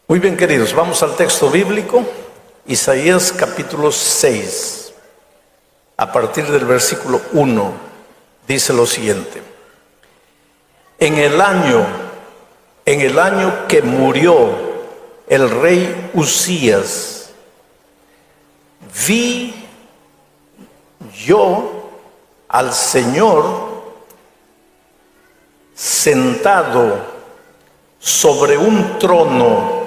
Muy bien, queridos, vamos al texto bíblico, Isaías capítulo 6, a partir del versículo 1, dice lo siguiente: En el año que murió el rey Uzías, vi yo al Señor sentado sobre un trono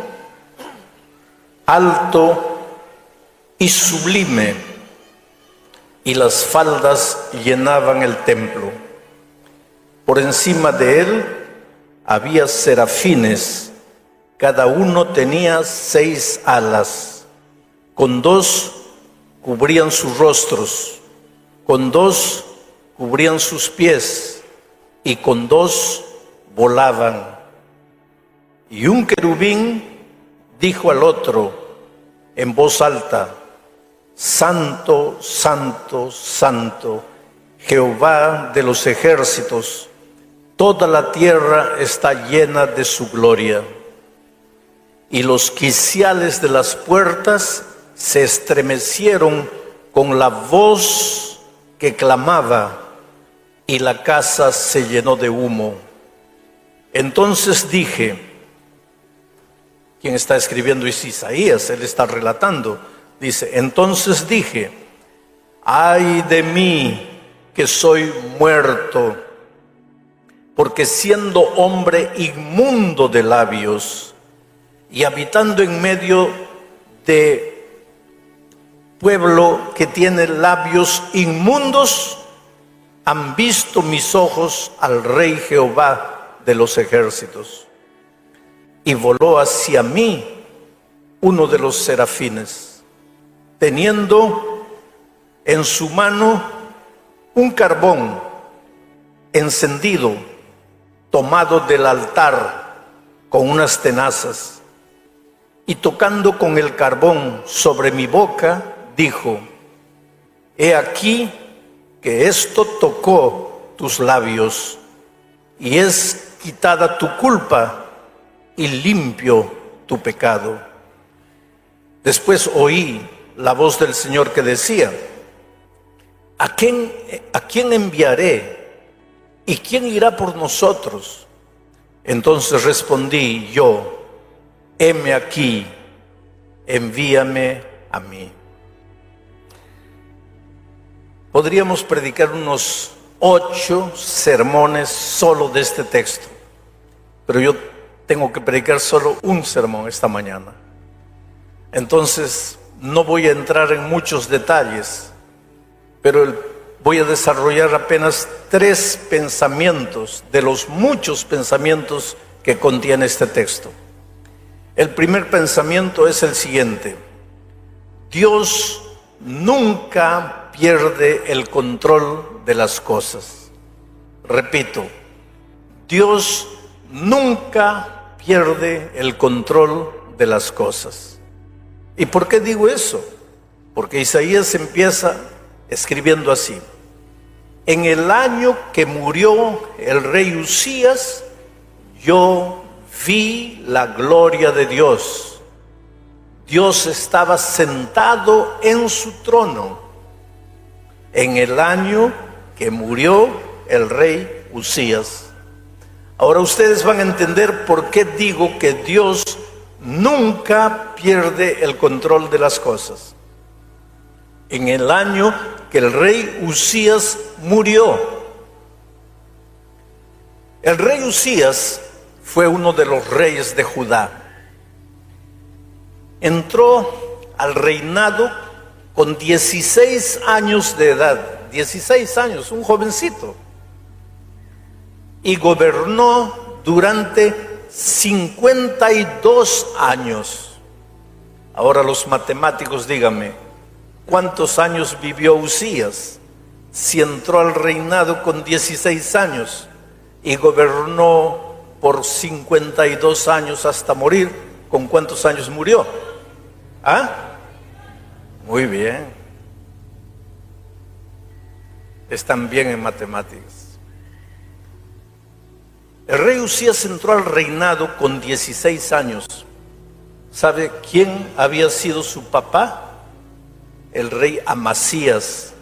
alto y sublime, y las faldas llenaban el templo. Por encima de él había serafines, cada uno tenía 6 alas, con 2 cubrían sus rostros, con 2 cubrían sus pies, y con 2 volaban. Y un querubín dijo al otro en voz alta: Santo, santo, santo, Jehová de los ejércitos, toda la tierra está llena de su gloria. Y los quiciales de las puertas se estremecieron con la voz que clamaba, y la casa se llenó de humo. Entonces dije, quien está escribiendo es Isaías, él está relatando, dice: entonces dije, ay de mí que soy muerto, porque siendo hombre inmundo de labios y habitando en medio de pueblo que tiene labios inmundos, han visto mis ojos al Rey Jehová de los ejércitos. Y voló hacia mí uno de los serafines, teniendo en su mano un carbón encendido, tomado del altar con unas tenazas, y tocando con el carbón sobre mi boca, dijo: he aquí que esto tocó tus labios, y es quitada tu culpa y limpio tu pecado. Después oí la voz del Señor que decía: ¿A quién enviaré? ¿Y quién irá por nosotros? Entonces respondí yo: heme aquí, envíame a mí. Podríamos predicar unos 8 sermones solo de este texto, pero yo tengo que predicar solo un sermón esta mañana. Entonces no voy a entrar en muchos detalles, pero voy a desarrollar apenas 3 pensamientos de los muchos pensamientos que contiene este texto. El primer pensamiento es el siguiente: Dios nunca pierde el control de las cosas. Repito, Dios nunca pierde el control de las cosas. ¿Y por qué digo eso? Porque Isaías empieza escribiendo así: en el año que murió el rey Uzías, yo vi la gloria de Dios. Dios estaba sentado en su trono en el año que murió el rey Uzías. Ahora ustedes van a entender por qué digo que Dios nunca pierde el control de las cosas. En el año que el rey Uzías murió. El rey Uzías fue uno de los reyes de Judá. Entró al reinado con 16 años de edad, 16 años, un jovencito, y gobernó durante 52 años. Ahora los matemáticos, díganme, ¿cuántos años vivió Uzías? Si entró al reinado con 16 años y gobernó por 52 años hasta morir, ¿con cuántos años murió? ¿Ah? Muy bien. Están bien en matemáticas. El rey Uzías entró al reinado con 16 años ¿Sabe quién había sido su papá? El rey Amasías,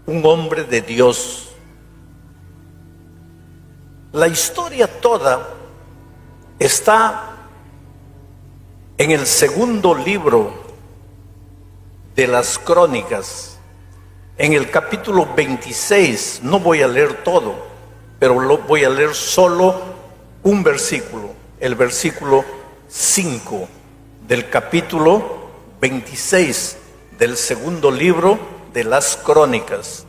un hombre de Dios. La historia toda está en el segundo libro de las Crónicas, en el capítulo 26. No voy a leer todo, pero voy a leer solo un versículo, el versículo 5 del capítulo 26 del segundo libro de las Crónicas.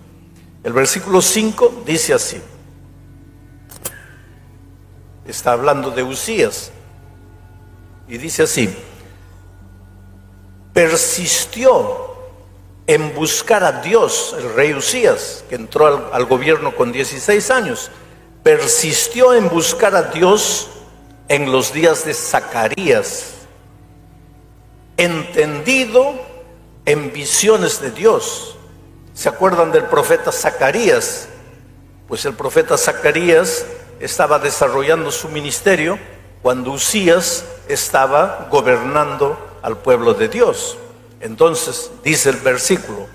El versículo 5 dice así. Está hablando de Uzías y dice así: persistió en buscar a Dios, el rey Uzías, que entró al gobierno con 16 años, persistió en buscar a Dios en los días de Zacarías, entendido en visiones de Dios. ¿Se acuerdan del profeta Zacarías? Pues el profeta Zacarías estaba desarrollando su ministerio cuando Uzías estaba gobernando al pueblo de Dios. Entonces dice el versículo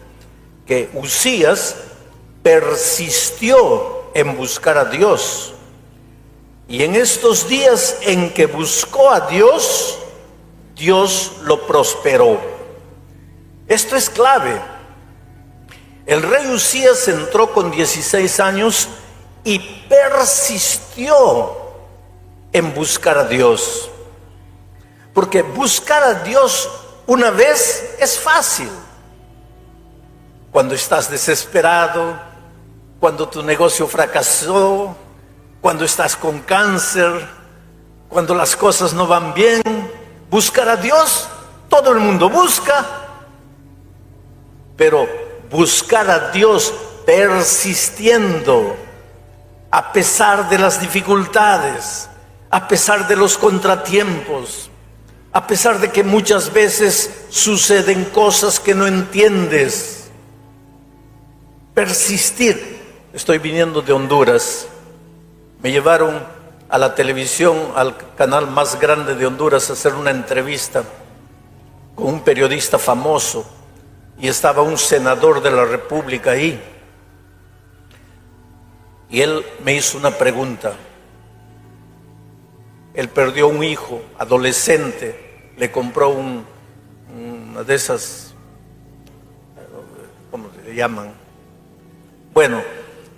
que Uzías persistió en buscar a Dios, y en estos días en que buscó a Dios, Dios lo prosperó. Esto es clave. El rey Uzías entró con 16 años y persistió en buscar a Dios. Porque buscar a Dios una vez es fácil. Cuando estás desesperado, cuando tu negocio fracasó, cuando estás con cáncer, cuando las cosas no van bien, buscar a Dios, todo el mundo busca. Pero buscar a Dios persistiendo, a pesar de las dificultades, a pesar de los contratiempos, a pesar de que muchas veces suceden cosas que no entiendes. Persistir. Estoy viniendo de Honduras. Me llevaron a la televisión, al canal más grande de Honduras, a hacer una entrevista con un periodista famoso, y estaba un senador de la República ahí. Y él me hizo una pregunta. Él perdió un hijo adolescente, le compró una de esas, ¿cómo le llaman? Bueno,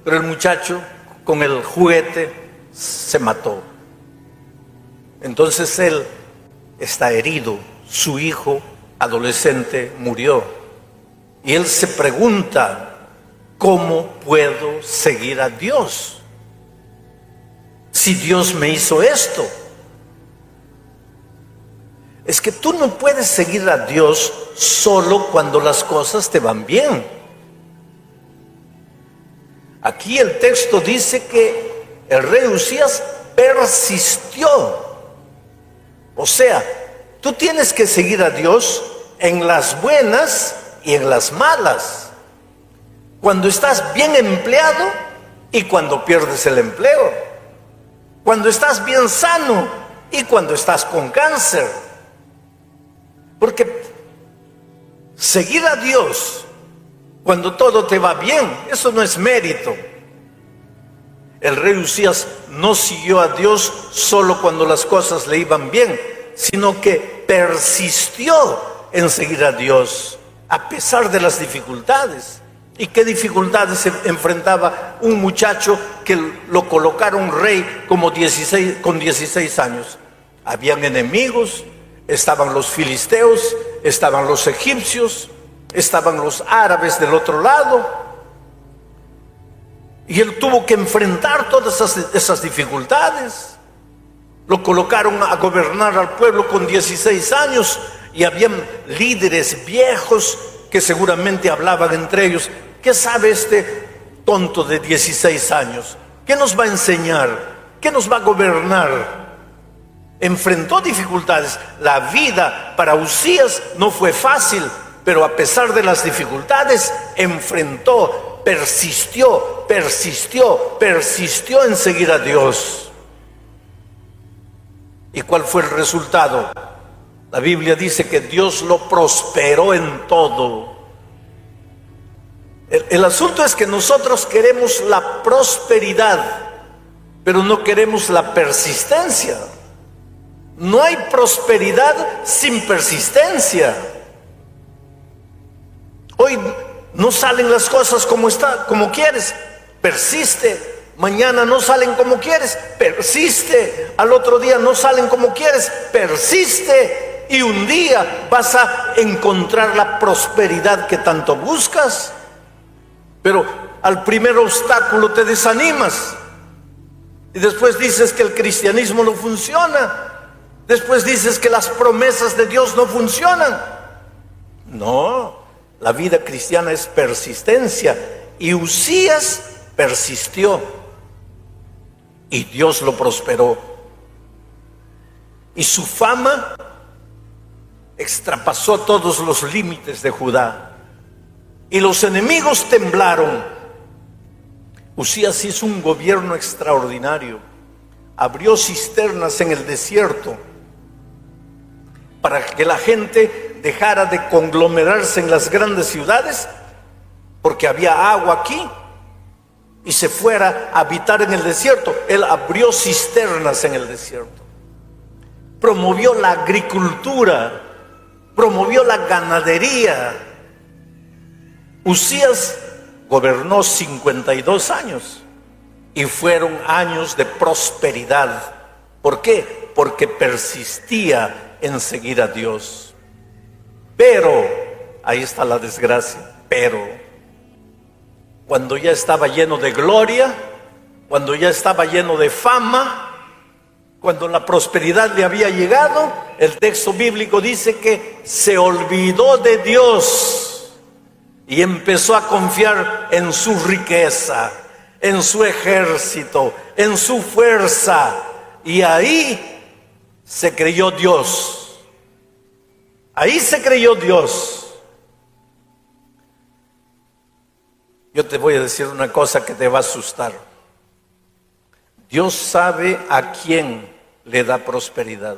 pero el muchacho con el juguete se mató. Entonces él está herido, su hijo adolescente murió. Y él se pregunta: ¿cómo puedo seguir a Dios si Dios me hizo esto? Es que tú no puedes seguir a Dios solo cuando las cosas te van bien. Aquí el texto dice que el rey Uzías persistió. O sea, tú tienes que seguir a Dios en las buenas y en las malas. Cuando estás bien empleado y cuando pierdes el empleo. Cuando estás bien sano y cuando estás con cáncer. Porque seguir a Dios cuando todo te va bien, eso no es mérito. El rey Uzías no siguió a Dios solo cuando las cosas le iban bien, sino que persistió en seguir a Dios a pesar de las dificultades. ¿Y qué dificultades se enfrentaba un muchacho que lo colocaron rey con 16 años? Habían enemigos, estaban los filisteos, estaban los egipcios, estaban los árabes del otro lado. Y él tuvo que enfrentar todas esas dificultades. Lo colocaron a gobernar al pueblo con 16 años y habían líderes viejos que seguramente hablaban entre ellos: ¿qué sabe este tonto de 16 años? ¿Qué nos va a enseñar? ¿Qué nos va a gobernar? Enfrentó dificultades. La vida para Uzías no fue fácil, pero a pesar de las dificultades, enfrentó, persistió en seguir a Dios. ¿Y cuál fue el resultado? La Biblia dice que Dios lo prosperó en todo. El asunto es que nosotros queremos la prosperidad, pero no queremos la persistencia. No hay prosperidad sin persistencia. Hoy no salen las cosas como quieres, persiste. Mañana no salen como quieres, persiste. Al otro día no salen como quieres, persiste. Y un día vas a encontrar la prosperidad que tanto buscas. Pero al primer obstáculo te desanimas. Y después dices que el cristianismo no funciona. Después dices que las promesas de Dios no funcionan. No, la vida cristiana es persistencia. Y Uzías persistió. Y Dios lo prosperó. Y su fama extrapasó todos los límites de Judá. Y los enemigos temblaron. Uzías hizo un gobierno extraordinario. Abrió cisternas en el desierto para que la gente dejara de conglomerarse en las grandes ciudades, porque había agua aquí, y se fuera a habitar en el desierto. Él abrió cisternas en el desierto. Promovió la agricultura, promovió la ganadería. Uzías gobernó 52 años y fueron años de prosperidad. ¿Por qué? Porque persistía en seguir a Dios. Pero, ahí está la desgracia, pero cuando ya estaba lleno de gloria, cuando ya estaba lleno de fama, cuando la prosperidad le había llegado, el texto bíblico dice que se olvidó de Dios y empezó a confiar en su riqueza, en su ejército, en su fuerza. Y ahí se creyó Dios. Ahí se creyó Dios. Yo te voy a decir una cosa que te va a asustar. Dios sabe a quién le da prosperidad.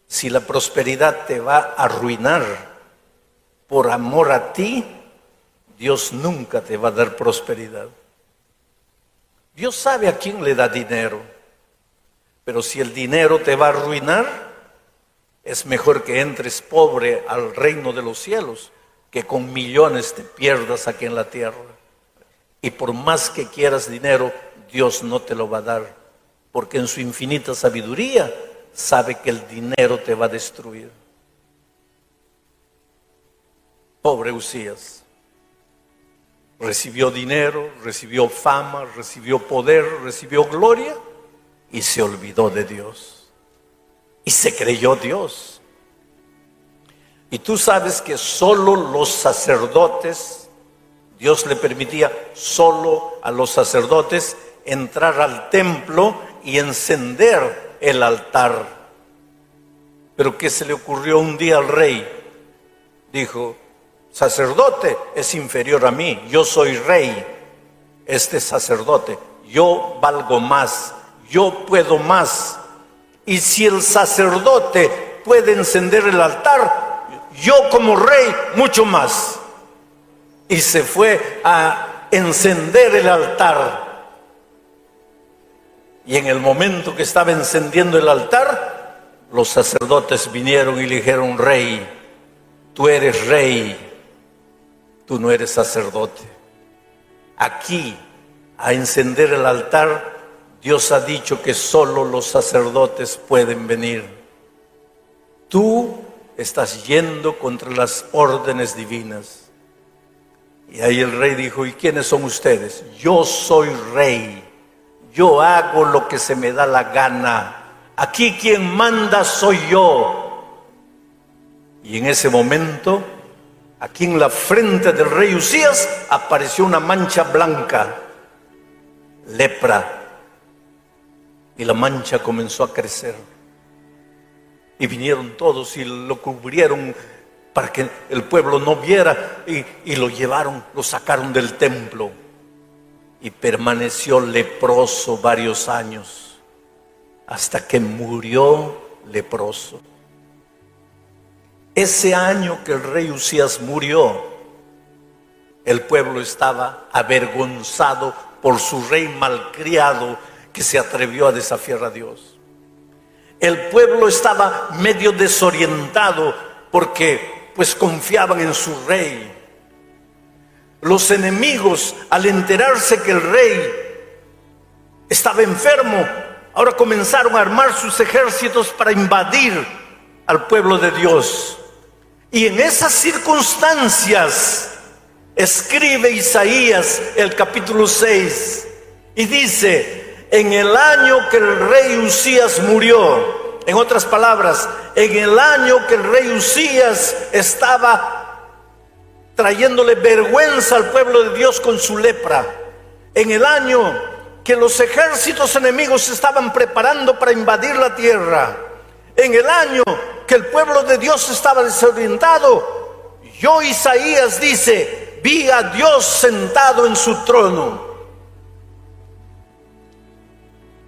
Si la prosperidad te va a arruinar por amor a ti, Dios nunca te va a dar prosperidad. Dios sabe a quién le da dinero, pero si el dinero te va a arruinar, es mejor que entres pobre al reino de los cielos, que con millones te pierdas aquí en la tierra. Y por más que quieras dinero, Dios no te lo va a dar, porque en su infinita sabiduría sabe que el dinero te va a destruir. Pobre Uzías. Recibió dinero, recibió fama, recibió poder, recibió gloria y se olvidó de Dios. Y se creyó Dios. Y tú sabes que solo los sacerdotes, Dios le permitía solo a los sacerdotes entrar al templo y encender el altar. Pero ¿qué se le ocurrió un día al rey? Dijo: sacerdote es inferior a mí, yo soy rey, este sacerdote, yo valgo más, yo puedo más. Y si el sacerdote puede encender el altar, yo como rey mucho más. Y se fue a encender el altar. Y en el momento que estaba encendiendo el altar, los sacerdotes vinieron y le dijeron: rey, tú eres rey, tú no eres sacerdote. Aquí, a encender el altar, Dios ha dicho que solo los sacerdotes pueden venir. Tú estás yendo contra las órdenes divinas. Y ahí el rey dijo: ¿y quiénes son ustedes? Yo soy rey, yo hago lo que se me da la gana, aquí quien manda soy yo. Y en ese momento, aquí en la frente del rey Uzías apareció una mancha blanca, lepra, y la mancha comenzó a crecer. Y vinieron todos y lo cubrieron para que el pueblo no viera, y lo llevaron, lo sacaron del templo, y permaneció leproso varios años hasta que murió leproso. Ese año que el rey Usías murió, el pueblo estaba avergonzado por su rey malcriado que se atrevió a desafiar a Dios. El pueblo estaba medio desorientado porque pues confiaban en su rey. Los enemigos, al enterarse que el rey estaba enfermo, ahora comenzaron a armar sus ejércitos para invadir al pueblo de Dios. Y en esas circunstancias escribe Isaías el capítulo 6 y dice: en el año que el rey Usías murió, en otras palabras, en el año que el rey Usías estaba trayéndole vergüenza al pueblo de Dios con su lepra, en el año que los ejércitos enemigos se estaban preparando para invadir la tierra, en el año que el pueblo de Dios estaba desorientado, yo, Isaías, dice, vi a Dios sentado en su trono.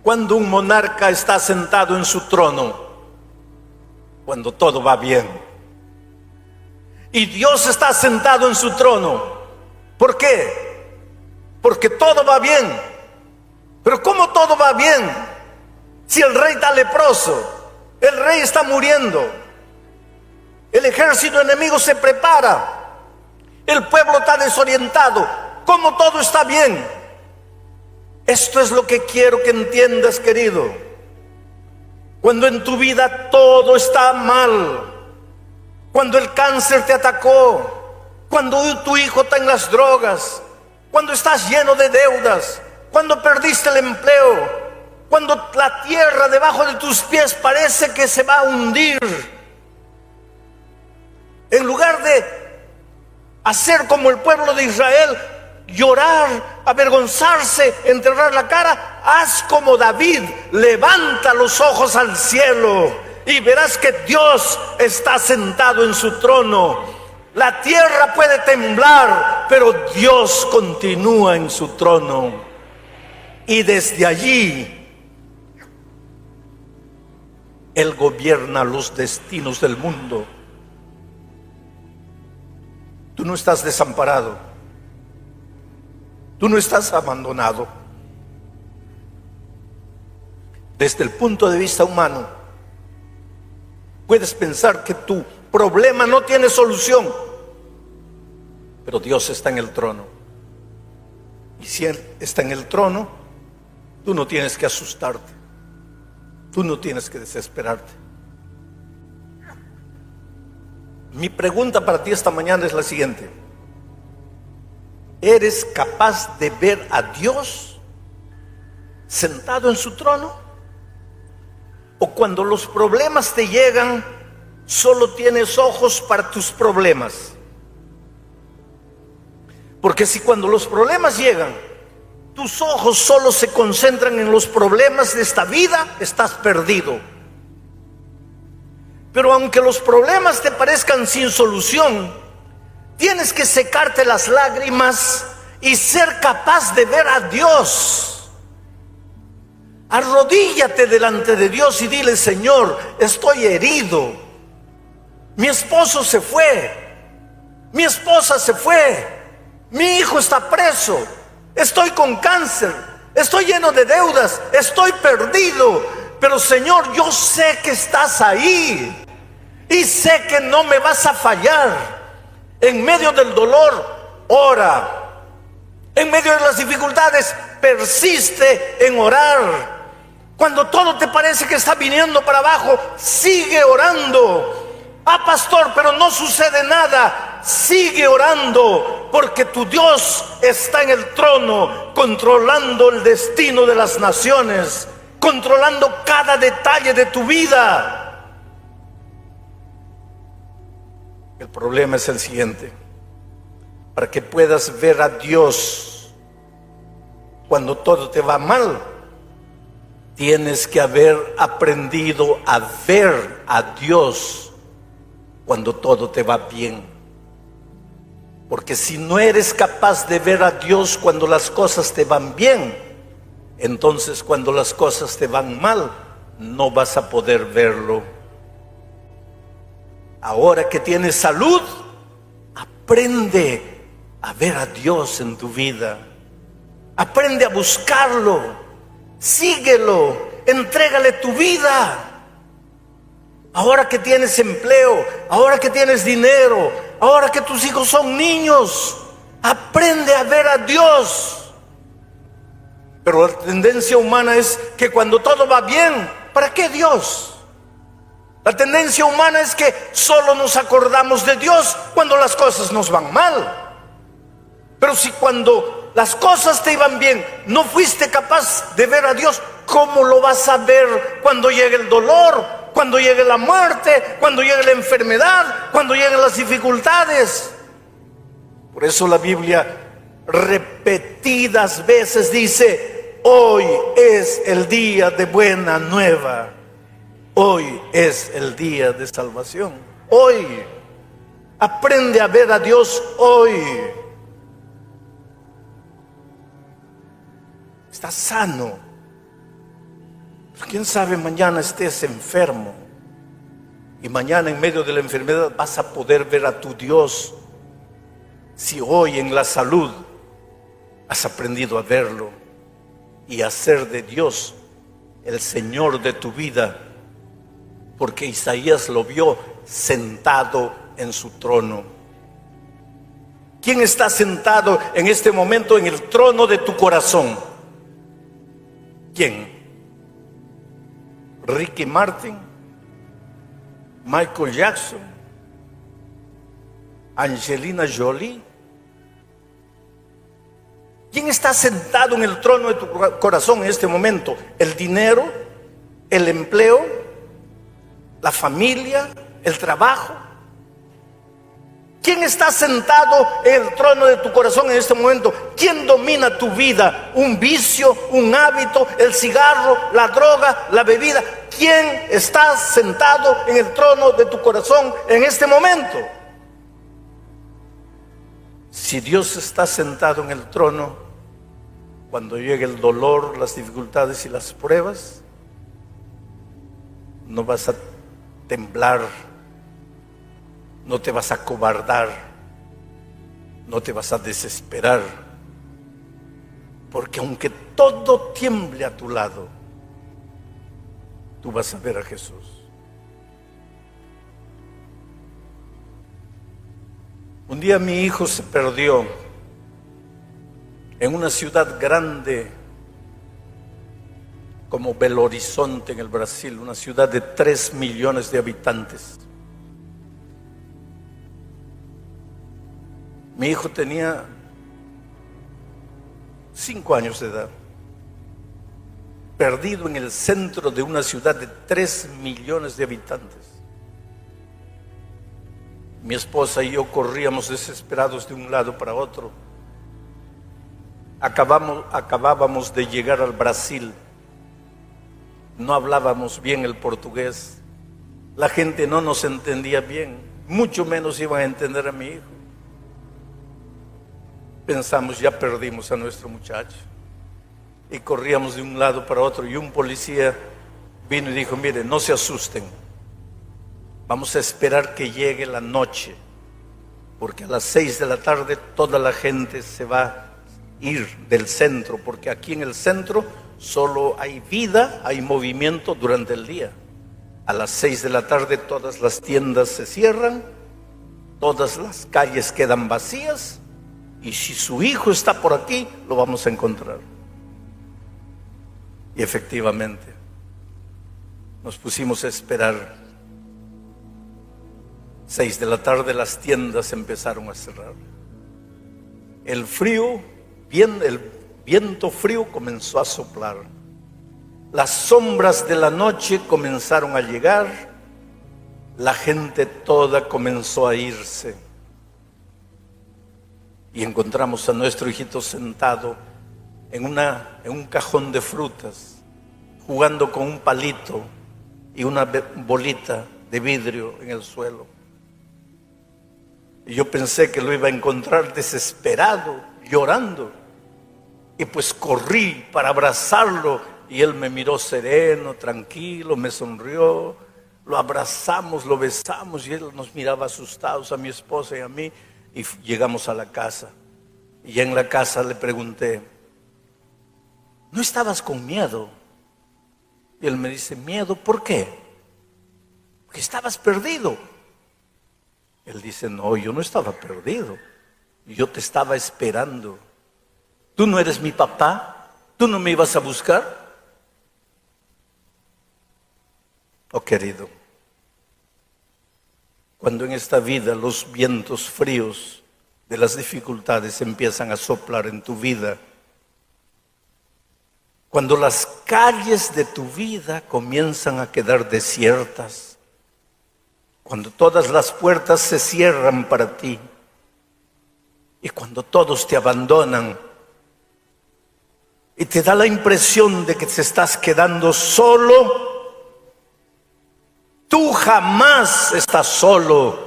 Cuando un monarca está sentado en su trono, cuando todo va bien. Y Dios está sentado en su trono. ¿Por qué? Porque todo va bien. Pero ¿cómo todo va bien? Si el rey está leproso, el rey está muriendo, el ejército enemigo se prepara, el pueblo está desorientado, ¿cómo todo está bien? Esto es lo que quiero que entiendas, querido. Cuando en tu vida todo está mal, cuando el cáncer te atacó, cuando tu hijo está en las drogas, cuando estás lleno de deudas, cuando perdiste el empleo, cuando la tierra debajo de tus pies parece que se va a hundir, en lugar de hacer como el pueblo de Israel, llorar, avergonzarse, enterrar la cara, haz como David, levanta los ojos al cielo y verás que Dios está sentado en su trono. La tierra puede temblar, pero Dios continúa en su trono. Y desde allí, Él gobierna los destinos del mundo. Tú no estás desamparado. Tú no estás abandonado. Desde el punto de vista humano, puedes pensar que tu problema no tiene solución, pero Dios está en el trono. Y si Él está en el trono, tú no tienes que asustarte, tú no tienes que desesperarte. Mi pregunta para ti esta mañana es la siguiente: ¿eres capaz de ver a Dios sentado en su trono? ¿O cuando los problemas te llegan, solo tienes ojos para tus problemas? Porque si cuando los problemas llegan, tus ojos solo se concentran en los problemas de esta vida, estás perdido. Pero aunque los problemas te parezcan sin solución, tienes que secarte las lágrimas y ser capaz de ver a Dios. Arrodíllate delante de Dios y dile: Señor, estoy herido. Mi esposo se fue, mi esposa se fue, mi hijo está preso, estoy con cáncer, estoy lleno de deudas, estoy perdido. Pero Señor, yo sé que estás ahí y sé que no me vas a fallar. En medio del dolor, ora. En medio de las dificultades, persiste en orar. Cuando todo te parece que está viniendo para abajo, sigue orando. Ah, pastor, pero no sucede nada. Sigue orando, porque tu Dios está en el trono, controlando el destino de las naciones, controlando cada detalle de tu vida. El problema es el siguiente: para que puedas ver a Dios cuando todo te va mal, tienes que haber aprendido a ver a Dios cuando todo te va bien. Porque si no eres capaz de ver a Dios cuando las cosas te van bien, entonces cuando las cosas te van mal, no vas a poder verlo. Ahora que tienes salud, aprende a ver a Dios en tu vida. Aprende a buscarlo. Síguelo. Entrégale tu vida. Ahora que tienes empleo, ahora que tienes dinero, ahora que tus hijos son niños, aprende a ver a Dios. Pero la tendencia humana es que cuando todo va bien, ¿para qué Dios? La tendencia humana es que solo nos acordamos de Dios cuando las cosas nos van mal. Pero si cuando las cosas te iban bien no fuiste capaz de ver a Dios, ¿cómo lo vas a ver cuando llegue el dolor? Cuando llegue la muerte, cuando llegue la enfermedad, cuando lleguen las dificultades. Por eso la Biblia repetidas veces dice: hoy es el día de buena nueva. Hoy es el día de salvación. Hoy. Aprende a ver a Dios hoy. Estás sano. Quién sabe, mañana estés enfermo y mañana en medio de la enfermedad vas a poder ver a tu Dios. Si hoy en la salud has aprendido a verlo y a ser de Dios el Señor de tu vida, porque Isaías lo vio sentado en su trono. ¿Quién está sentado en este momento en el trono de tu corazón? ¿Quién? Ricky Martin, Michael Jackson, Angelina Jolie. ¿Quién está sentado en el trono de tu corazón en este momento? ¿El dinero? ¿El empleo? ¿La familia? ¿El trabajo? ¿Quién está sentado en el trono de tu corazón en este momento? ¿Quién domina tu vida? ¿Un vicio? ¿Un hábito? ¿El cigarro? ¿La droga? ¿La bebida? ¿Quién está sentado en el trono de tu corazón en este momento? Si Dios está sentado en el trono, cuando llegue el dolor, las dificultades y las pruebas, no vas a temblar, no te vas a acobardar, no te vas a desesperar, porque aunque todo tiemble a tu lado, tú vas a ver a Jesús. Un día mi hijo se perdió en una ciudad grande como Belo Horizonte en el Brasil, una ciudad de 3 millones de habitantes. Mi hijo tenía 5 años de edad, perdido en el centro de una ciudad de 3 millones de habitantes. Mi esposa y yo corríamos desesperados de un lado para otro. Acabábamos de llegar al Brasil. No hablábamos bien el portugués. La gente no nos entendía bien, mucho menos iban a entender a mi hijo. Pensamos, ya perdimos a nuestro muchacho. Y corríamos de un lado para otro y un policía vino y dijo: mire, no se asusten, vamos a esperar que llegue la noche, porque a las 6 de la tarde toda la gente se va a ir del centro, porque aquí en el centro solo hay vida, hay movimiento durante el día. A las 6 de la tarde todas las tiendas se cierran, todas las calles quedan vacías, y si su hijo está por aquí, lo vamos a encontrar. Y efectivamente, nos pusimos a esperar. 6 de la tarde las tiendas empezaron a cerrar. El viento frío comenzó a soplar. Las sombras de la noche comenzaron a llegar. La gente toda comenzó a irse. Y encontramos a nuestro hijito sentado en un cajón de frutas, jugando con un palito y una bolita de vidrio en el suelo. Y yo pensé que lo iba a encontrar desesperado, llorando. Y pues corrí para abrazarlo y él me miró sereno, tranquilo, me sonrió, Lo abrazamos, lo besamos y él nos miraba asustados a mi esposa y a mí. Y llegamos a la casa. Y ya en la casa le pregunté, ¿no estabas con miedo? Y él me dice, ¿miedo? ¿Por qué? Porque estabas perdido. Él dice, no, yo no estaba perdido. Yo te estaba esperando. ¿Tú no eres mi papá? ¿Tú no me ibas a buscar? Oh, querido, cuando en esta vida los vientos fríos de las dificultades empiezan a soplar en tu vida, cuando las calles de tu vida comienzan a quedar desiertas, cuando todas las puertas se cierran para ti y cuando todos te abandonan y te da la impresión de que te estás quedando solo, tú jamás estás solo.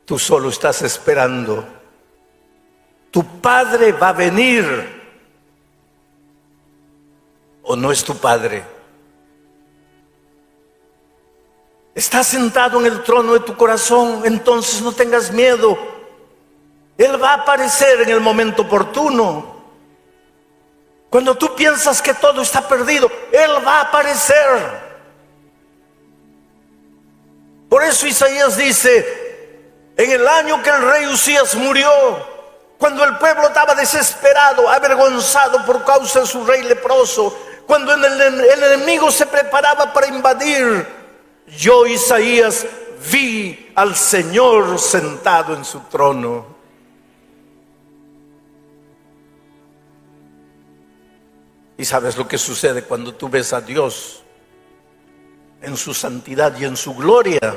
Tú solo estás esperando. Tu Padre va a venir. ¿O no es tu Padre? Está sentado en el trono de tu corazón, entonces no tengas miedo. Él va a aparecer en el momento oportuno. Cuando tú piensas que todo está perdido, Él va a aparecer. Por eso Isaías dice, en el año que el rey Usías murió, cuando el pueblo estaba desesperado, avergonzado por causa de su rey leproso, cuando el enemigo se preparaba para invadir, yo, Isaías, vi al Señor sentado en su trono. ¿Y sabes lo que sucede cuando tú ves a Dios en su santidad y en su gloria?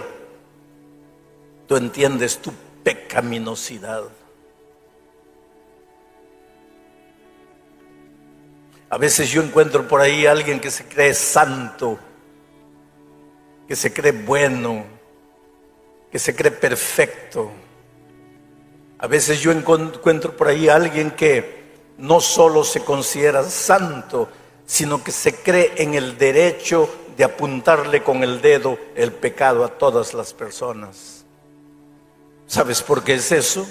Tú entiendes tu pecaminosidad. A veces yo encuentro por ahí a alguien que se cree santo, que se cree bueno, que se cree perfecto. A veces yo encuentro por ahí a alguien que no solo se considera santo, sino que se cree en el derecho de apuntarle con el dedo el pecado a todas las personas. ¿Sabes por qué es eso?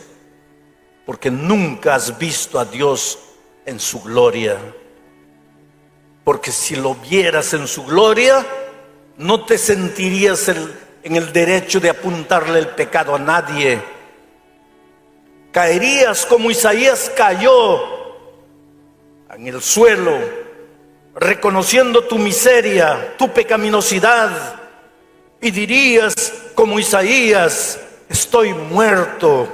Porque nunca has visto a Dios en su gloria. Porque si lo vieras en su gloria, no te sentirías en el derecho de apuntarle el pecado a nadie. Caerías como Isaías cayó en el suelo, reconociendo tu miseria, tu pecaminosidad, y dirías como Isaías, estoy muerto,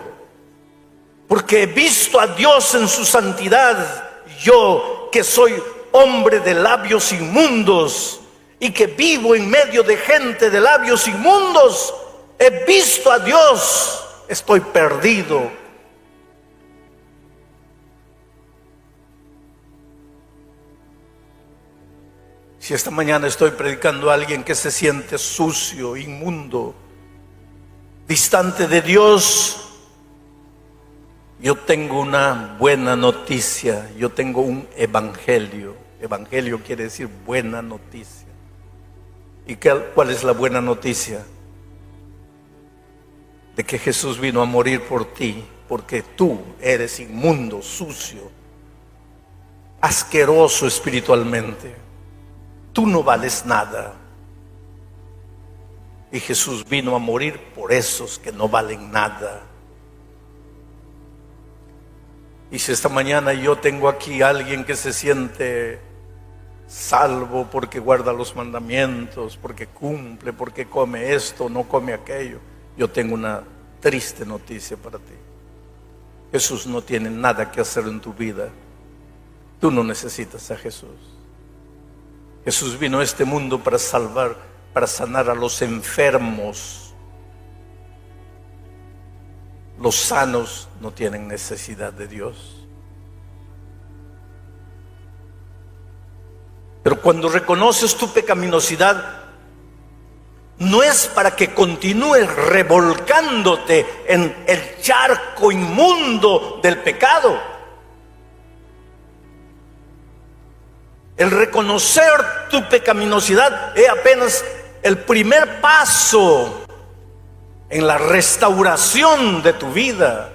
porque he visto a Dios en su santidad, yo que soy hombre de labios inmundos y que vivo en medio de gente de labios inmundos, he visto a Dios, estoy perdido. Si esta mañana estoy predicando a alguien que se siente sucio, inmundo, distante de Dios, yo tengo una buena noticia, yo tengo un evangelio. Evangelio quiere decir buena noticia. ¿Y cuál es la buena noticia? De que Jesús vino a morir por ti, porque tú eres inmundo, sucio, asqueroso espiritualmente. Tú no vales nada. Y Jesús vino a morir por esos que no valen nada. Y si esta mañana yo tengo aquí a alguien que se siente salvo porque guarda los mandamientos, porque cumple, porque come esto, no come aquello, yo tengo una triste noticia para ti. Jesús no tiene nada que hacer en tu vida. Tú no necesitas a Jesús. Jesús vino a este mundo para salvar, para sanar a los enfermos. Los sanos no tienen necesidad de Dios. Pero cuando reconoces tu pecaminosidad, no es para que continúes revolcándote en el charco inmundo del pecado. El reconocer tu pecaminosidad el primer paso en la restauración de tu vida.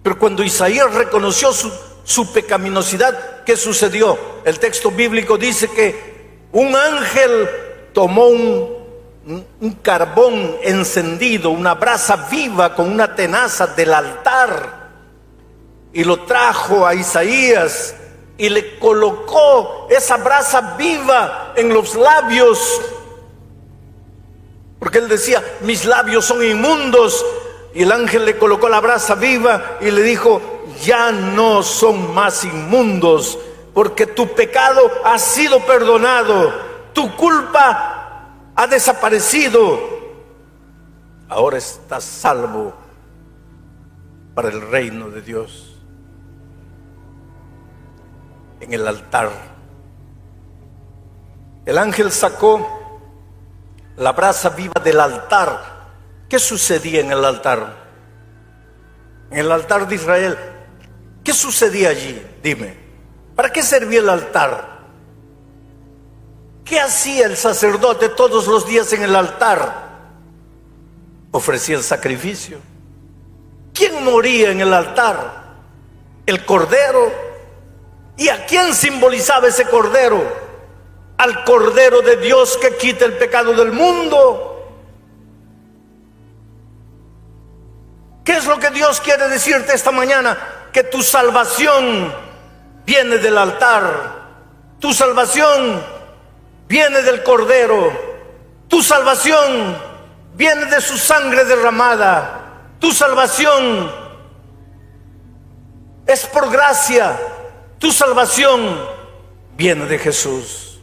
Pero cuando Isaías reconoció su pecaminosidad, ¿qué sucedió? El texto bíblico dice que un ángel tomó un carbón encendido, una brasa viva con una tenaza del altar, y lo trajo a Isaías y le colocó esa brasa viva en los labios, porque él decía: mis labios son inmundos. Y el ángel le colocó la brasa viva y le dijo: ya no son más inmundos, porque tu pecado ha sido perdonado, tu culpa ha desaparecido, ahora estás salvo para el reino de Dios. En el altar, el ángel sacó la brasa viva del altar. ¿Qué sucedía en el altar? En el altar de Israel, ¿qué sucedía allí? Dime, ¿para qué servía el altar? ¿Qué hacía el sacerdote todos los días en el altar? Ofrecía el sacrificio. ¿Quién moría en el altar? El cordero. ¿Y a quién simbolizaba ese cordero? Al Cordero de Dios que quita el pecado del mundo. ¿Qué es lo que Dios quiere decirte esta mañana? Que tu salvación viene del altar, tu salvación viene del Cordero, tu salvación viene de su sangre derramada, tu salvación es por gracia, tu salvación viene de Jesús.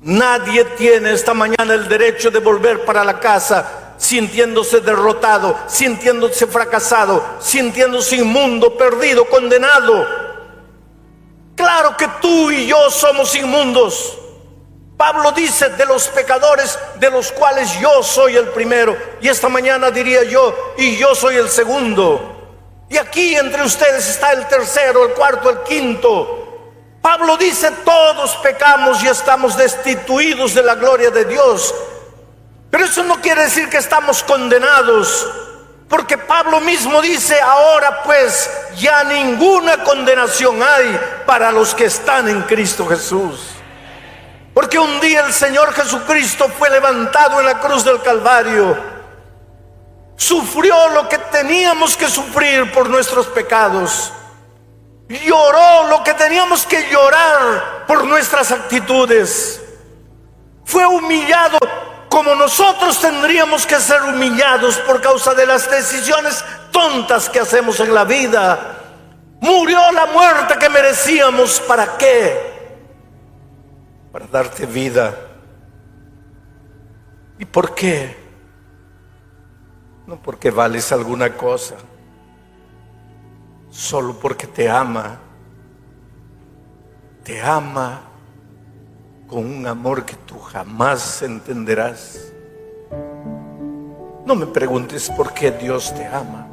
Nadie tiene esta mañana el derecho de volver para la casa sintiéndose derrotado, sintiéndose fracasado, sintiéndose inmundo, perdido, condenado. Claro que tú y yo somos inmundos. Pablo dice: de los pecadores, de los cuales yo soy el primero. Y esta mañana diría yo: y yo soy el segundo. Y aquí entre ustedes está el tercero, el cuarto, el quinto. Pablo dice: todos pecamos y estamos destituidos de la gloria de Dios. Pero eso no quiere decir que estamos condenados, porque Pablo mismo dice: ahora pues ya ninguna condenación hay para los que están en Cristo Jesús. Porque un día el Señor Jesucristo fue levantado en la cruz del Calvario, sufrió lo que teníamos que sufrir por nuestros pecados, lloró lo que teníamos que llorar por nuestras actitudes, fue humillado como nosotros tendríamos que ser humillados por causa de las decisiones tontas que hacemos en la vida. Murió la muerte que merecíamos. ¿Para qué? Para darte vida. ¿Y por qué? No porque vales alguna cosa, solo porque te ama. Te ama con un amor que tú jamás entenderás. No me preguntes por qué Dios te ama.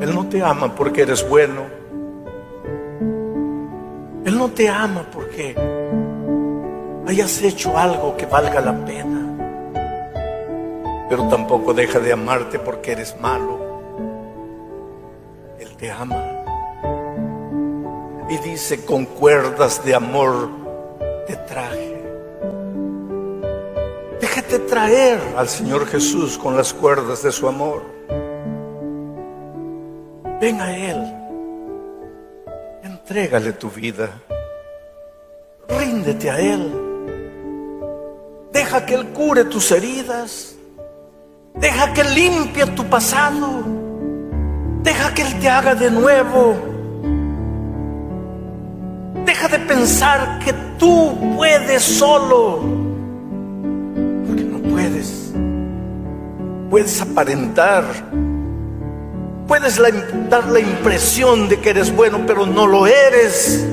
Él no te ama porque eres bueno. Él no te ama porque hayas hecho algo que valga la pena. Pero tampoco deja de amarte porque eres malo. Él te ama. Y dice: con cuerdas de amor te traje. Déjate traer al Señor Jesús con las cuerdas de su amor. Ven a Él. Entrégale tu vida. Ríndete a Él. Deja que Él cure tus heridas. Deja que Él limpie tu pasado. Deja que Él te haga de nuevo. Deja de pensar que tú puedes solo, porque no puedes. Puedes aparentar, puedes dar la impresión de que eres bueno, pero no lo eres.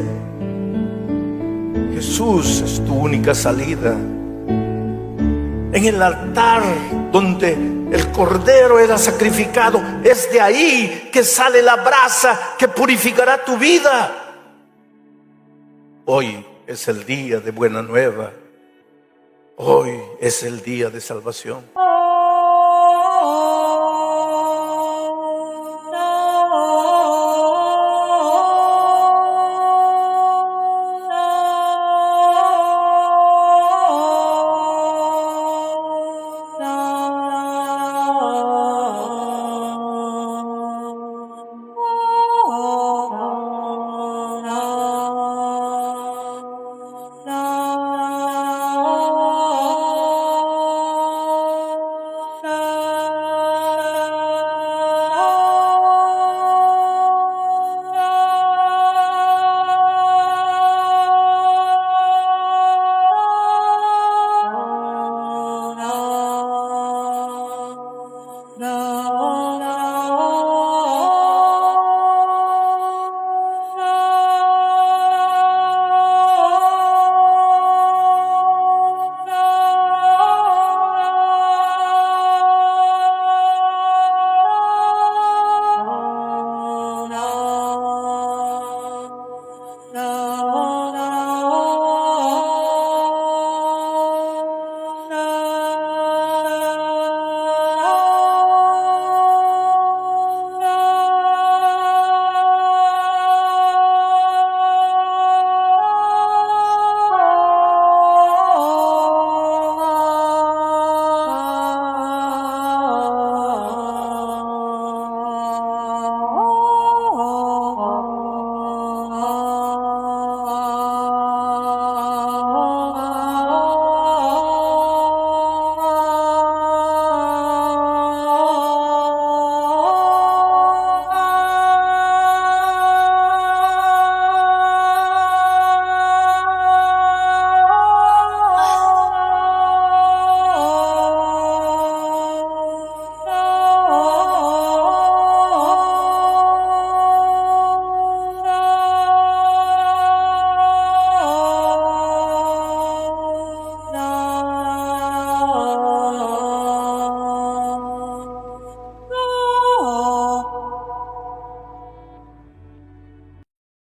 Jesús es tu única salida. En el altar donde el cordero era sacrificado, es de ahí que sale la brasa que purificará tu vida. Hoy es el día de buena nueva. Hoy es el día de salvación.